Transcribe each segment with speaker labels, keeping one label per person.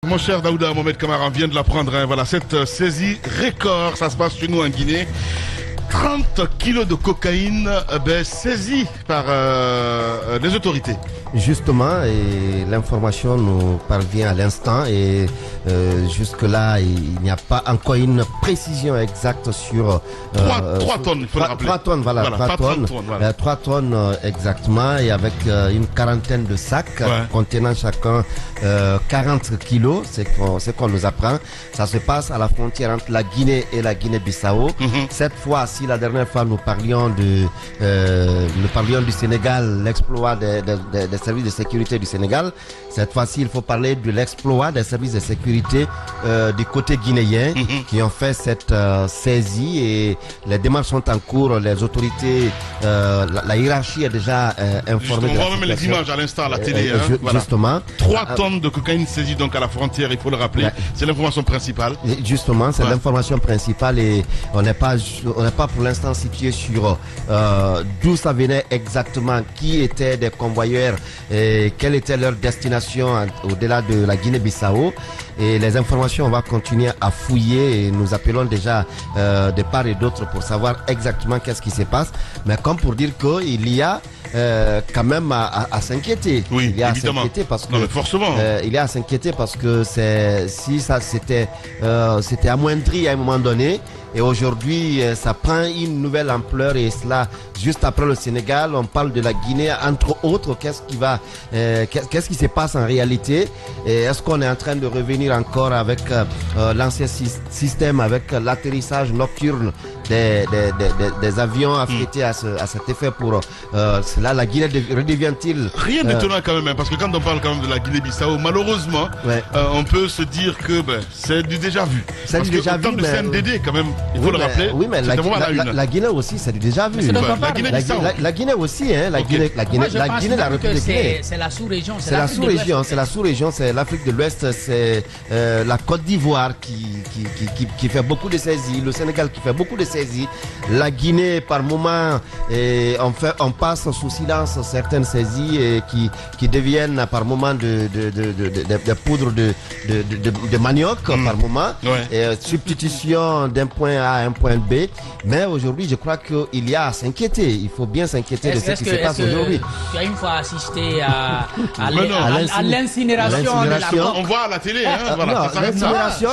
Speaker 1: Mon cher Daouda Mohamed Kamara vient de l'apprendre. Hein. Voilà, cette saisie record, ça se passe chez nous en Guinée. 30 kilos de cocaïne saisie par les autorités.
Speaker 2: Justement, et l'information nous parvient à l'instant et jusque-là, il n'y a pas encore une précision exacte sur...
Speaker 1: 3 tonnes, il faut le rappeler.
Speaker 2: 3 tonnes, voilà. 3 tonnes exactement, et avec une quarantaine de sacs contenant chacun 40 kilos, c'est qu'on nous apprend. Ça se passe à la frontière entre la Guinée et la Guinée-Bissau. Cette fois, si la dernière fois nous parlions du Sénégal, l'exploit des services de sécurité du Sénégal, cette fois-ci il faut parler de l'exploit des services de sécurité du côté guinéen qui ont fait cette saisie, et les démarches sont en cours. Les autorités, la hiérarchie est déjà informée.
Speaker 1: On voit même les images à l'instant à la télé.
Speaker 2: Justement.
Speaker 1: 3 tonnes de cocaïne saisie donc à la frontière, il faut le rappeler. C'est l'information principale.
Speaker 2: Justement, c'est l'information principale, et on n'est pas pour l'instant situé sur d'où ça venait exactement, qui étaient des convoyeurs et quelle était leur destination au-delà de la Guinée-Bissau. Et les informations, on va continuer à fouiller, et nous appelons déjà de part et d'autre pour savoir exactement qu'est-ce qui se passe. Mais comme pour dire qu'il y a quand même à s'inquiéter.
Speaker 1: Oui,
Speaker 2: il y a
Speaker 1: évidemment.
Speaker 2: À s'inquiéter parce que,
Speaker 1: non, mais forcément.
Speaker 2: il y a à s'inquiéter parce que si ça c'était amoindri à un moment donné, et aujourd'hui ça prend une nouvelle ampleur, et cela juste après le Sénégal. On parle de la Guinée entre autres. Qu'est-ce qui se passe en réalité, et est-ce qu'on est en train de revenir encore avec l'ancien système, avec l'atterrissage nocturne des avions affrétés à cet effet pour cela? La Guinée redevient-il
Speaker 1: rien d'étonnant quand même, hein, parce que quand on parle quand même de la Guinée-Bissau, malheureusement on peut se dire que c'est du déjà vu.
Speaker 2: C'est du déjà vu,
Speaker 1: en termes de CNDD quand même, il faut le rappeler.
Speaker 2: Oui, mais la Guinée aussi, c'est du déjà vu. La Guinée aussi, hein, la Guinée, la République Guinée.
Speaker 3: C'est la sous-région.
Speaker 2: C'est la sous-région, c'est l'Afrique de l'Ouest, c'est la Côte d'Ivoire qui fait beaucoup de saisies, le Sénégal qui fait beaucoup de saisies, la Guinée par moment, on passe sous silence certaines saisies et qui deviennent par moment de poudre de manioc par moment, substitution d'un point A à un point B. Mais aujourd'hui, je crois qu'il y a à s'inquiéter. Il faut bien s'inquiéter de ce qui se passe aujourd'hui.
Speaker 3: Tu as une fois assisté à l'incinération de la coque.
Speaker 1: On voit à la télé, hein, voilà.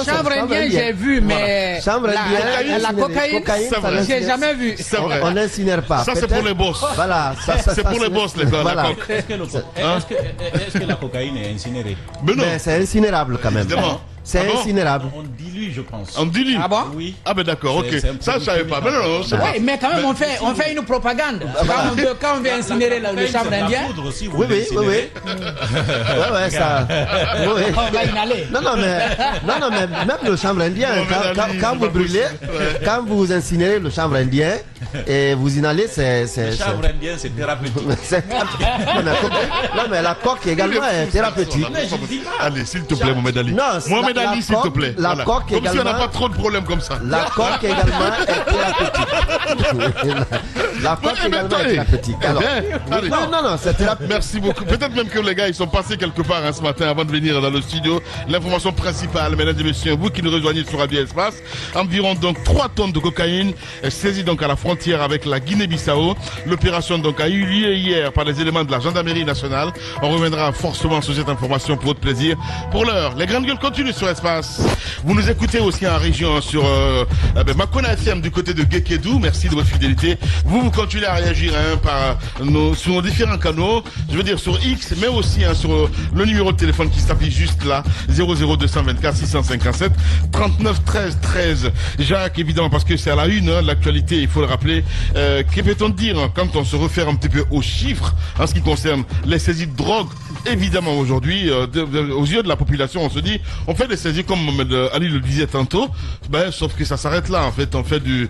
Speaker 3: Chambre indienne, j'ai vu, mais la cocaïne, j'ai jamais vu.
Speaker 1: C'est vrai.
Speaker 2: On n'incínère pas.
Speaker 1: Ça, c'est pour les boss.
Speaker 2: Voilà.
Speaker 1: C'est pour les boss, les gars.
Speaker 2: Voilà.
Speaker 4: Est-ce que la cocaïne est incinérée?
Speaker 2: Mais c'est incinérable quand même. C'est incinérable.
Speaker 4: On dilue, je pense.
Speaker 1: On dilue.
Speaker 3: Ah bon?
Speaker 4: Oui.
Speaker 1: Ah ben d'accord, ok. Ça, je savais pas. Mais non, c'est pas.
Speaker 3: Oui, mais quand même, on fait une propagande. Quand on veut incinérer le chanvre indien.
Speaker 2: Oui, ça.
Speaker 3: On va inhaler.
Speaker 2: Non, mais même le chanvre indien, quand vous brûlez, quand vous incinérez le chanvre indien et vous inhalez, c'est.
Speaker 4: Le chanvre indien, c'est thérapeutique.
Speaker 2: Non, mais la coque également est thérapeutique.
Speaker 1: Allez, s'il te plaît, Mohamed Ali. Mohamed Ali, s'il te plaît.
Speaker 2: La coque
Speaker 1: comme
Speaker 2: également.
Speaker 1: si on n'a pas trop de problèmes comme ça.
Speaker 2: La coque également est thérapeutique. La coque également est thérapeutique. Alors, non, c'est thérapeutique.
Speaker 1: Merci beaucoup. Peut-être même que les gars, ils sont passés quelque part ce matin avant de venir dans le studio. L'information principale, mesdames et messieurs, vous qui nous rejoignez sur Radio Espace, environ donc 3 tonnes de cocaïne saisie donc à la frontière avec la Guinée-Bissau. L'opération donc a eu lieu hier par les éléments de la gendarmerie nationale. On reviendra forcément sur cette information pour votre plaisir. Pour l'heure, les grandes gueules continuent sur Espace. Vous nous écoutez aussi en région sur Makona FM du côté de Guékédou. Merci de votre fidélité. Vous continuez à réagir sur nos différents canaux. Je veux dire sur X, mais aussi sur le numéro de téléphone qui s'affiche juste là, 00224 657 39 13 13. Jacques, évidemment, parce que c'est à la une, l'actualité, il faut le rappeler. Que peut-on dire quand on se réfère un petit peu aux chiffres en ce qui concerne les saisies de drogue? Évidemment, aujourd'hui, aux yeux de la population, on se dit, on fait des saisies comme Ali le disait tantôt, sauf que ça s'arrête là. En fait, on fait du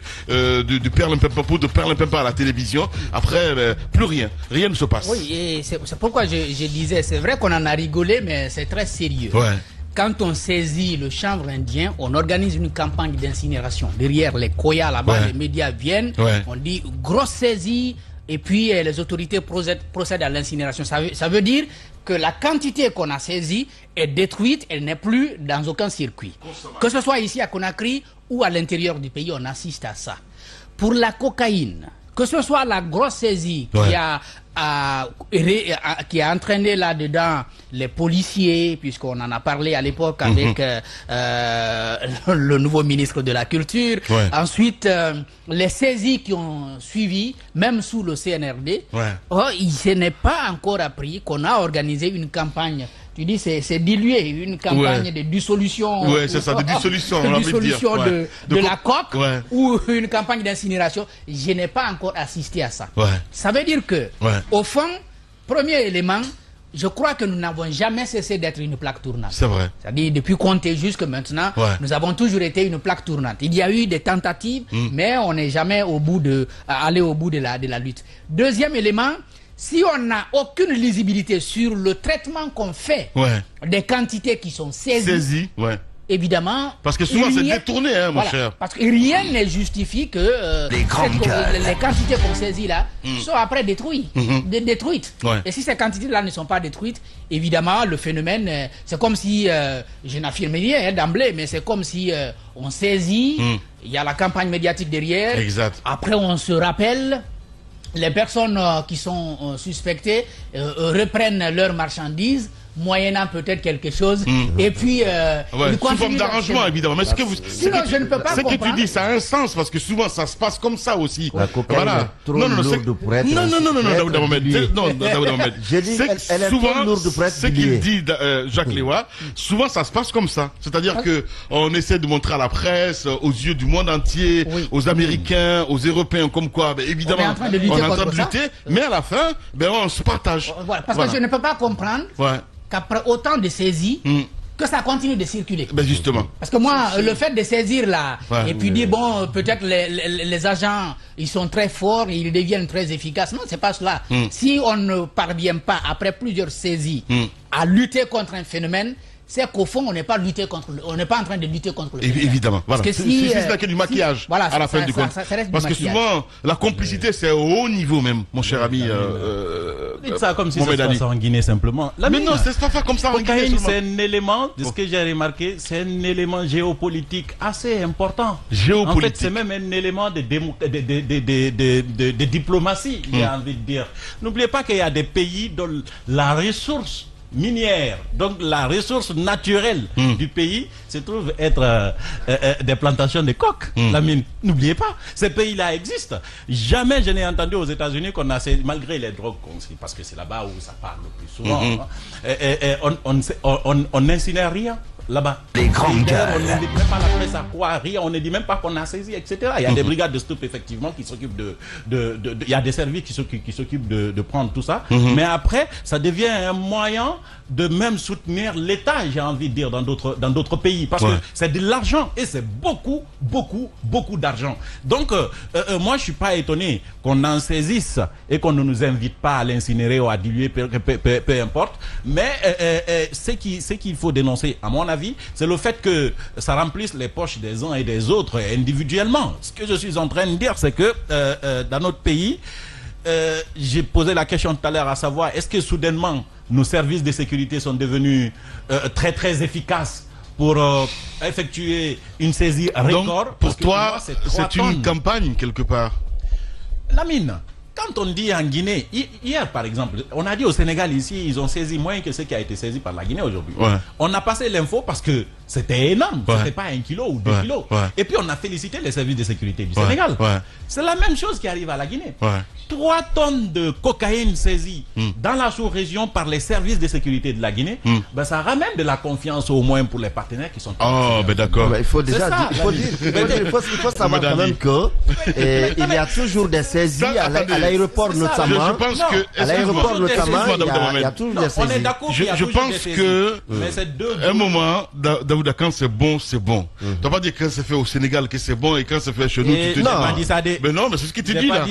Speaker 1: perlimpinpin de perlimpinpin à la télévision. Après, plus rien ne se passe.
Speaker 3: Oui, et c'est pourquoi je disais, c'est vrai qu'on en a rigolé, mais c'est très sérieux.
Speaker 1: Ouais.
Speaker 3: Quand on saisit le chanvre indien, on organise une campagne d'incinération. Derrière les koyas là-bas, les médias viennent, on dit grosse saisie, et puis les autorités procèdent à l'incinération. Ça veut dire que la quantité qu'on a saisie est détruite, elle n'est plus dans aucun circuit. Que ce soit ici à Conakry ou à l'intérieur du pays, on assiste à ça. Pour la cocaïne, que ce soit la grosse saisie qui a entraîné là-dedans les policiers, puisqu'on en a parlé à l'époque avec le nouveau ministre de la Culture. Ensuite, les saisies qui ont suivi, même sous le CNRD, ce n'est pas encore appris qu'on a organisé une campagne. Tu dis c'est dilué, une campagne de dissolution.
Speaker 1: Oui, c'est ça, de dissolution.
Speaker 3: De dissolution de la coque ou une campagne d'incinération. Je n'ai pas encore assisté à ça. Ça veut dire que, au fond, premier élément, je crois que nous n'avons jamais cessé d'être une plaque tournante.
Speaker 1: C'est vrai.
Speaker 3: C'est-à-dire, depuis Comté jusque maintenant, nous avons toujours été une plaque tournante. Il y a eu des tentatives, mais on n'est jamais allé au bout de la lutte. Deuxième élément, si on n'a aucune lisibilité sur le traitement qu'on fait des quantités qui sont saisies, évidemment...
Speaker 1: Parce que souvent c'est détourné, hein, mon cher.
Speaker 3: Parce que rien ne justifie que les quantités qu'on saisit là soient après détruites. Et si ces quantités-là ne sont pas détruites, évidemment, le phénomène, c'est comme si, je n'affirme rien d'emblée, mais c'est comme si on saisit, il y a la campagne médiatique derrière, après on se rappelle... Les personnes qui sont suspectées reprennent leurs marchandises, moyennant peut-être quelque chose, et puis...
Speaker 1: sous forme d'arrangement, évidemment. Mais ce que
Speaker 3: je ne peux pas comprendre.
Speaker 1: Ce que tu dis, ça a un sens, parce que souvent, ça se passe comme ça aussi.
Speaker 2: La cocaïne est trop lourde pour être...
Speaker 1: Non, Daoud Ahmed.
Speaker 2: J'ai dit, elle est trop lourde pour être...
Speaker 1: Ce qu'il dit, Jacques Lewa, souvent, ça se passe comme ça. C'est-à-dire que on essaie de montrer à la presse, aux yeux du monde entier, aux Américains, aux Européens, comme quoi, évidemment, on est en train de lutter, mais à la fin, on se partage.
Speaker 3: Parce que je ne peux pas comprendre qu'après autant de saisies, que ça continue de circuler.
Speaker 1: Justement.
Speaker 3: Parce que moi, le fait de saisir là, et puis dire, bon, peut-être les agents, ils sont très forts, ils deviennent très efficaces. Non, c'est pas cela. Si on ne parvient pas, après plusieurs saisies, à lutter contre un phénomène, c'est qu'au fond, on n'est pas en train de lutter contre le phénomène.
Speaker 1: Évidemment. Voilà.
Speaker 3: Parce que si,
Speaker 1: c'est que du maquillage à la fin du compte. Parce que souvent, la complicité, c'est au haut niveau même, mon cher ami.
Speaker 4: Dites ça comme si ça se passe en Guinée simplement.
Speaker 1: Mais non, c'est pas comme ça en Guinée.
Speaker 4: C'est un élément, de ce que j'ai remarqué, c'est un élément géopolitique assez important. En fait, c'est même un élément de diplomatie, j'ai envie de dire. N'oubliez pas qu'il y a des pays dont la ressource minière, donc la ressource naturelle du pays se trouve être des plantations de coke, la mine. N'oubliez pas, ces pays-là existent. Jamais je n'ai entendu aux États-Unis qu'on a, malgré les drogues, parce que c'est là-bas où ça parle le plus souvent, on n'incinère rien. Là-bas.
Speaker 5: Les grandes gueules.
Speaker 4: On ne dit même pas la presse à quoi, rien, on ne dit même pas qu'on a saisi, etc. Il y a des brigades de stop, effectivement, qui s'occupent il y a des services qui s'occupent de prendre tout ça. Mais après, ça devient un moyen de même soutenir l'État, j'ai envie de dire, dans d'autres pays. Parce que c'est de l'argent, et c'est beaucoup d'argent. Donc, moi, je suis pas étonné qu'on en saisisse et qu'on ne nous invite pas à l'incinérer ou à diluer, peu importe. Mais ce qu'il faut dénoncer, à mon avis, c'est le fait que ça remplisse les poches des uns et des autres individuellement. Ce que je suis en train de dire, c'est que dans notre pays, j'ai posé la question tout à l'heure, à savoir, est-ce que soudainement nos services de sécurité sont devenus très efficaces pour effectuer une saisie record?
Speaker 1: Donc, pour toi, c'est une campagne quelque part.
Speaker 4: Lamine, quand on dit en Guinée, hier par exemple, on a dit au Sénégal ici, ils ont saisi moins que ce qui a été saisi par la Guinée aujourd'hui. On a passé l'info parce que c'était énorme, c'était pas 1 kilo ou 2 kilos. Et puis on a félicité les services de sécurité du Sénégal. C'est la même chose qui arrive à la Guinée. 3 tonnes de cocaïne saisies dans la sous-région par les services de sécurité de la Guinée, ça ramène de la confiance au moins pour les partenaires qui sont...
Speaker 1: d'accord.
Speaker 2: Il faut déjà dire, il faut savoir quand même que il y a toujours des saisies à l'aéroport notamment.
Speaker 1: Je pense que...
Speaker 2: À l'aéroport notamment, il y a toujours des saisies.
Speaker 4: On est d'accord qu'il y a
Speaker 1: je
Speaker 4: toujours
Speaker 1: pense
Speaker 4: des
Speaker 1: que
Speaker 4: saisies.
Speaker 1: un moment, Daouda, quand c'est bon, c'est bon. Tu n'as pas dit quand c'est fait au Sénégal que c'est bon et quand c'est fait chez nous, tu te dis...
Speaker 4: Non,
Speaker 1: mais non, mais c'est ce que tu dis là.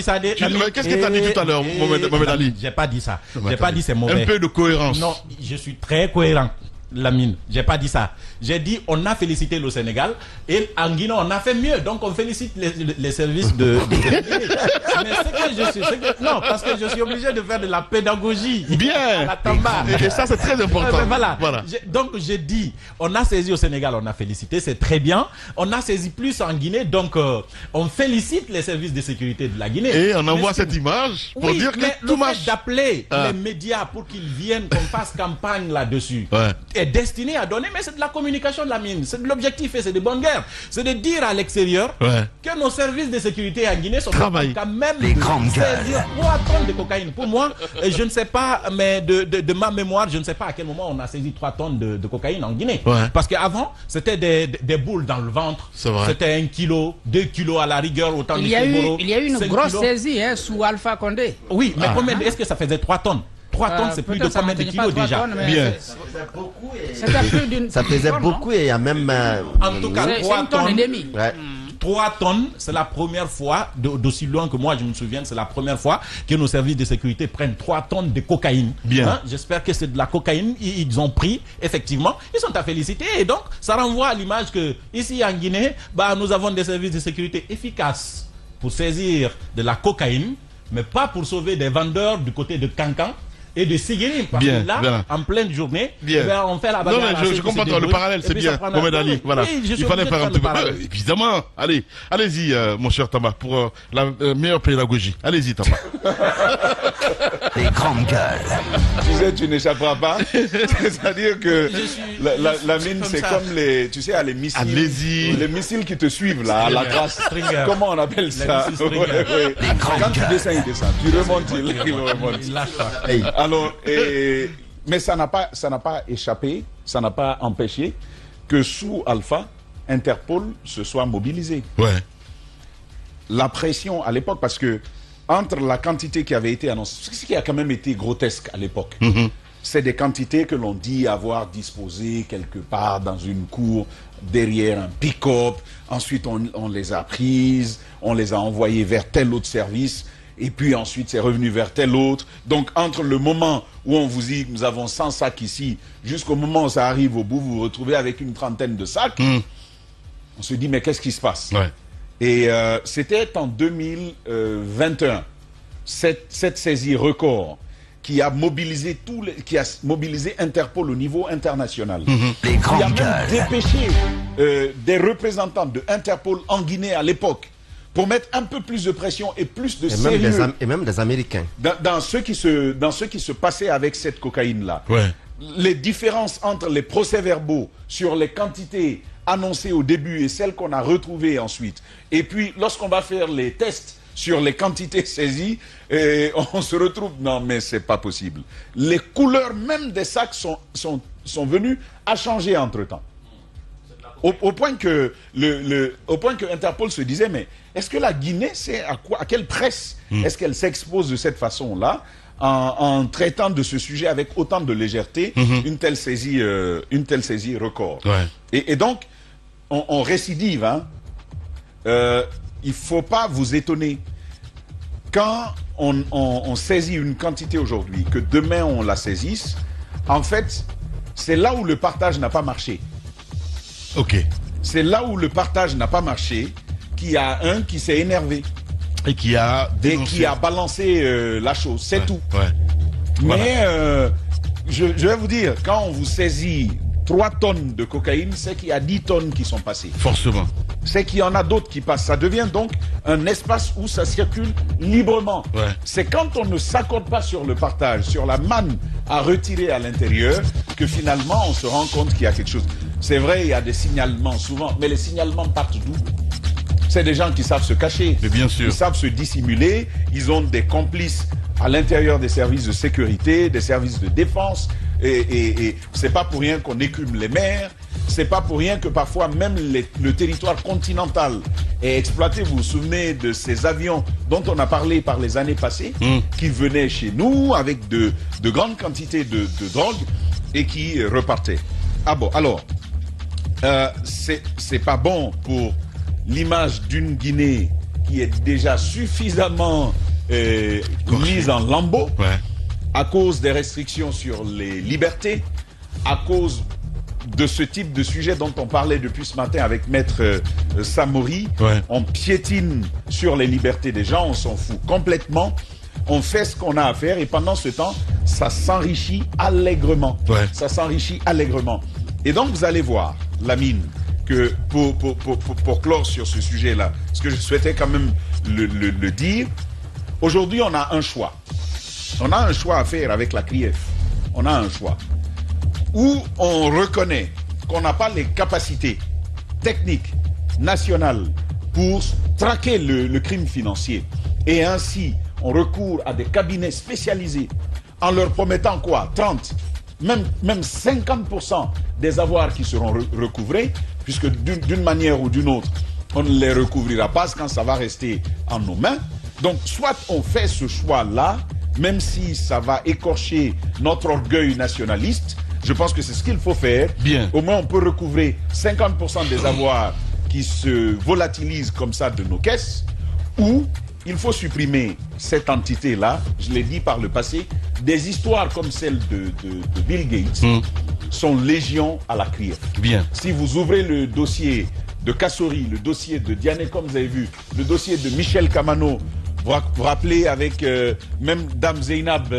Speaker 1: Qu'est-ce que tu as dit tout à l'heure, Mohamed Ali?
Speaker 4: J'ai pas dit ça. J'ai pas dit c'est mauvais.
Speaker 1: Un peu de cohérence.
Speaker 4: Non, je suis très cohérent, Lamine. J'ai pas dit ça. J'ai dit, on a félicité le Sénégal et en Guinée, on a fait mieux. Donc, on félicite les services de Guinée. Mais non, parce que je suis obligé de faire de la pédagogie.
Speaker 1: Bien.
Speaker 4: À la Tamba.
Speaker 1: Et ça, c'est très important.
Speaker 4: Voilà. Donc, j'ai dit, on a saisi au Sénégal, on a félicité, c'est très bien. On a saisi plus en Guinée, donc on félicite les services de sécurité de la Guinée.
Speaker 1: Et on envoie cette image pour dire que tout marche.
Speaker 4: D'appeler les médias pour qu'ils viennent, qu'on fasse campagne là-dessus, est destiné à donner, mais c'est de la communication de la mine. C'est de l'objectif et c'est de bonne guerre. C'est de dire à l'extérieur que nos services de sécurité en Guinée sont quand même
Speaker 5: les grandes gueules.
Speaker 4: 3 tonnes de cocaïne. Pour moi, je ne sais pas, mais de ma mémoire, je ne sais pas à quel moment on a saisi 3 tonnes de cocaïne en Guinée. Parce qu'avant, c'était des boules dans le ventre. C'était 1 kilo, 2 kilos à la rigueur, autant de
Speaker 3: Il y a eu une grosse saisie sous Alpha Condé.
Speaker 4: Oui, mais combien est-ce que ça faisait 3 tonnes? 3 tonnes, c'est plus de combien de kilos déjà?
Speaker 1: Bien.
Speaker 2: Ça faisait beaucoup et il y a même...
Speaker 4: en tout cas, 3 tonnes et demi. 3 tonnes, c'est la première fois, d'aussi loin que moi je me souviens, c'est la première fois que nos services de sécurité prennent 3 tonnes de cocaïne.
Speaker 1: Bien.
Speaker 4: J'espère que c'est de la cocaïne, ils ont pris, effectivement, ils sont à féliciter. Et donc, ça renvoie à l'image que, ici en Guinée, nous avons des services de sécurité efficaces pour saisir de la cocaïne, mais pas pour sauver des vendeurs du côté de Cancan et de Sigiri, parce que là, en pleine journée, on fait la bagarre.
Speaker 1: Non, mais je comprends, le parallèle, c'est bien. Mohamed Ali, voilà. Il fallait faire un petit peu. Évidemment. Allez-y, mon cher Tamba, pour la meilleure pédagogie. Allez-y, Tamba.
Speaker 5: Les grandes gueules.
Speaker 6: Tu sais, tu n'échapperas pas. C'est-à-dire que la mine, c'est comme les, tu sais, les missiles.
Speaker 1: Allez-y.
Speaker 6: Les missiles qui te suivent, là, à la grâce. Comment on appelle ça? Quand tu descends, il descend. Tu remontes, il remonte. Alors, mais ça n'a pas échappé, ça n'a pas empêché que sous Alpha, Interpol se soit mobilisé. La pression à l'époque, parce que entre la quantité qui avait été annoncée, ce qui a quand même été grotesque à l'époque, c'est des quantités que l'on dit avoir disposées quelque part dans une cour, derrière un pick-up, ensuite on les a prises, on les a envoyées vers tel autre service, et puis ensuite c'est revenu vers tel autre. Donc entre le moment où on vous dit nous avons 100 sacs ici, jusqu'au moment où ça arrive au bout, vous vous retrouvez avec une trentaine de sacs, on se dit mais qu'est-ce qui se passe? Et c'était en 2021, cette saisie record qui a mobilisé Interpol au niveau international.
Speaker 5: Les grandes
Speaker 6: qui a même dépêché des représentants de Interpol en Guinée à l'époque pour mettre un peu plus de pression et plus de sérieux.
Speaker 2: Et même des Américains.
Speaker 6: Dans ce qui se passait avec cette cocaïne-là. Les différences entre les procès-verbaux sur les quantités annoncées au début et celles qu'on a retrouvées ensuite. Et puis, lorsqu'on va faire les tests sur les quantités saisies, on se retrouve... Non, mais c'est pas possible. Les couleurs même des sacs sont venues à changer entre-temps. Au point que Interpol se disait, mais est-ce que la Guinée sait à quelle presse est-ce qu'elle s'expose de cette façon-là en traitant de ce sujet avec autant de légèreté une telle saisie record. Et donc, on récidive. Il ne faut pas vous étonner. Quand on saisit une quantité aujourd'hui, que demain on la saisisse, en fait, c'est là où le partage n'a pas marché. C'est là où le partage n'a pas marché qu'il y a un qui s'est énervé.
Speaker 1: Et qui a
Speaker 6: balancé la chose, c'est tout. Mais je vais vous dire, quand on vous saisit 3 tonnes de cocaïne, c'est qu'il y a 10 tonnes qui sont passées.
Speaker 1: Forcément.
Speaker 6: C'est qu'il y en a d'autres qui passent. Ça devient donc un espace où ça circule librement. C'est quand on ne s'accorde pas sur le partage, sur la manne à retirer à l'intérieur, que finalement on se rend compte qu'il y a quelque chose. C'est vrai, il y a des signalements souvent, mais les signalements partent d'où? C'est des gens qui savent se cacher,
Speaker 1: mais bien sûr.
Speaker 6: Ils savent se dissimuler, ils ont des complices à l'intérieur des services de sécurité, des services de défense, et c'est pas pour rien qu'on écume les mers, c'est pas pour rien que parfois même le territoire continental est exploité. Vous vous souvenez de ces avions dont on a parlé par les années passées, qui venaient chez nous avec de grandes quantités de drogue et qui repartaient. Ah bon, alors, c'est pas bon pour l'image d'une Guinée qui est déjà suffisamment mise en lambeaux à cause des restrictions sur les libertés, à cause de ce type de sujet dont on parlait depuis ce matin avec Maître Samori. On piétine sur les libertés des gens, on s'en fout complètement. On fait ce qu'on a à faire et pendant ce temps, ça s'enrichit allègrement. Ça s'enrichit allègrement. Et donc, vous allez voir, Lamine, que pour clore sur ce sujet-là, ce que je souhaitais quand même le dire, aujourd'hui, on a un choix. On a un choix à faire avec la CRIEF. On a un choix. Où on reconnaît qu'on n'a pas les capacités techniques nationales pour traquer le crime financier. Et ainsi, on recourt à des cabinets spécialisés en leur promettant quoi? 30, même 50% des avoirs qui seront recouvrés, puisque d'une manière ou d'une autre, on ne les recouvrira pas quand ça va rester en nos mains. Donc, soit on fait ce choix-là, même si ça va écorcher notre orgueil nationaliste, je pense que c'est ce qu'il faut faire.
Speaker 1: Bien.
Speaker 6: Au moins, on peut recouvrer 50% des avoirs qui se volatilisent comme ça de nos caisses, ou il faut supprimer cette entité-là. Je l'ai dit par le passé, des histoires comme celle de Bill Gates sont légion à la CRIEF.
Speaker 1: Bien.
Speaker 6: Si vous ouvrez le dossier de Kassori, le dossier de Diané, comme vous avez vu, le dossier de Michel Kamano, vous rappelez avec même Dame Zeynab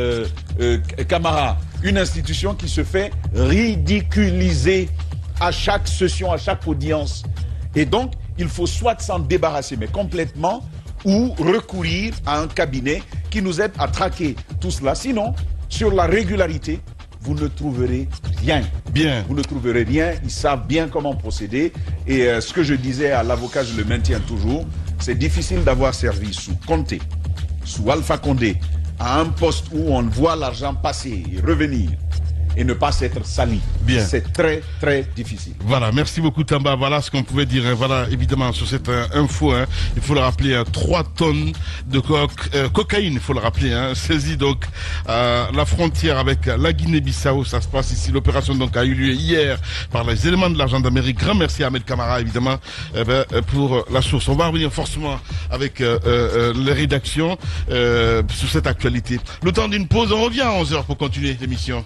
Speaker 6: Kamara, une institution qui se fait ridiculiser à chaque session, à chaque audience. Et donc, il faut soit s'en débarrasser, mais complètement, ou recourir à un cabinet qui nous aide à traquer tout cela. Sinon, sur la régularité, vous ne trouverez rien.
Speaker 1: Bien.
Speaker 6: Vous ne trouverez rien. Ils savent bien comment procéder. Et ce que je disais à l'avocat, je le maintiens toujours, c'est difficile d'avoir servi sous Conté, sous Alpha Condé, à un poste où on voit l'argent passer et revenir et ne pas s'être sali.
Speaker 1: Bien.
Speaker 6: C'est très, très difficile.
Speaker 1: Voilà, merci beaucoup Tamba. Voilà ce qu'on pouvait dire. Voilà, évidemment, sur cette info, il faut le rappeler, 3 tonnes de cocaïne, il faut le rappeler, saisie donc à la frontière avec la Guinée-Bissau. Ça se passe ici. L'opération donc a eu lieu hier par les éléments de la gendarmerie. Grand merci à Ahmed Kamara, évidemment, pour la source. On va revenir forcément avec les rédactions sur cette actualité. Le temps d'une pause, on revient à 11h pour continuer l'émission.